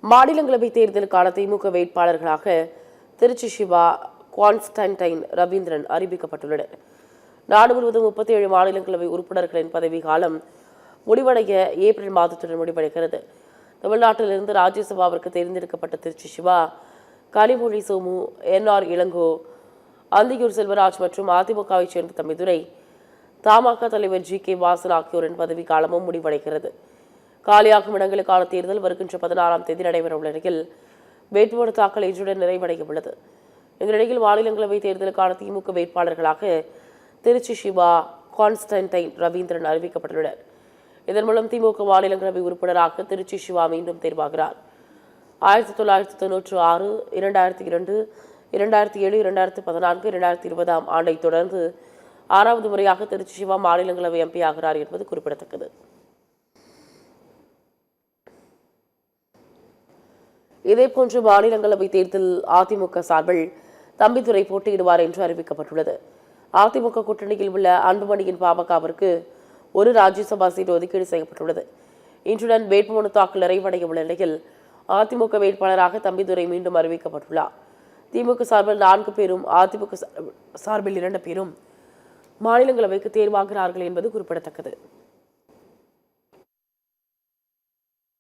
மாநிலங்களவை தேர்தலுக்கான திமுக வேட்பாளர்களாக திருச்சி சிவா, கான்ஸ்டன்டைன் ரவீந்திரன் அறிவிக்கப்பட்டுள்ளனர். நாடு முழுவதும் 37 மாநிலங்களவை உறுப்பினர்களின் பதவி காலம் முடிவடைய ஏப்ரல் மாதத்துடன் முடிவடைகிறது. தமிழ்நாட்டிலிருந்து ராஜ்யசபாவிற்கு தேர்ந்தெடுக்கப்பட்ட திருச்சி சிவா, கனிமொழி சோமு, NR இளங்கோ, அந்தியூர் செல்வராஜ் மற்றும் அதிமுகவை சேர்ந்த தம்பிதுரை, தமாக தலைவர் GK வாசன் ஆகியோரின் பதவி காலமும் முடிவடைகிறது. காலியாகும் இடங்களுக்கான தேர்தல் வருகின்ற 16ஆம் தேதி நடைபெறவுள்ள நிலையில் வேட்புமனு தாக்கல் இன்றுடன் நிறைவடைய உள்ளது. இந்த நிலையில் மாநிலங்களவை தேர்தலுக்கான திமுக வேட்பாளர்களாக திருச்சி சிவா, கான்ஸ்டன்டைன் ரவீந்திரன் அறிவிக்கப்பட்டுள்ளனர். இதன் மூலம் திமுக மாநிலங்களவை உறுப்பினராக திருச்சி சிவா மீண்டும் தேர்வாகிறார். 1996, 2002, 2007, 2014, 2020ஆம் ஆண்டை தொடர்ந்து 6வது முறையாக திருச்சி சிவா மாநிலங்களவை MP ஆகிறார் என்பது குறிப்பிடத்தக்கது. இதேபோன்று மாநிலங்களவை தேர்தல் அதிமுக சார்பில் தம்பிதுரை போட்டியிடுவார் என்று அறிவிக்கப்பட்டுள்ளது. அதிமுக கூட்டணியில் உள்ள அன்புமணியின் பாமகவிற்கு ஒரு ராஜ்யசபா சீட் ஒதுக்கீடு செய்யப்பட்டுள்ளது. இன்றுடன் வேட்புமனு தாக்கல் நிறைவடைய உள்ள நிலையில் அதிமுக வேட்பாளராக தம்பிதுரை மீண்டும் அறிவிக்கப்பட்டுள்ளார். திமுக சார்பில் 4 பேரும், அதிமுக சார்பில் 2 பேரும் மாநிலங்களவைக்கு தேர்வாகிறார்கள் என்பது குறிப்பிடத்தக்கது.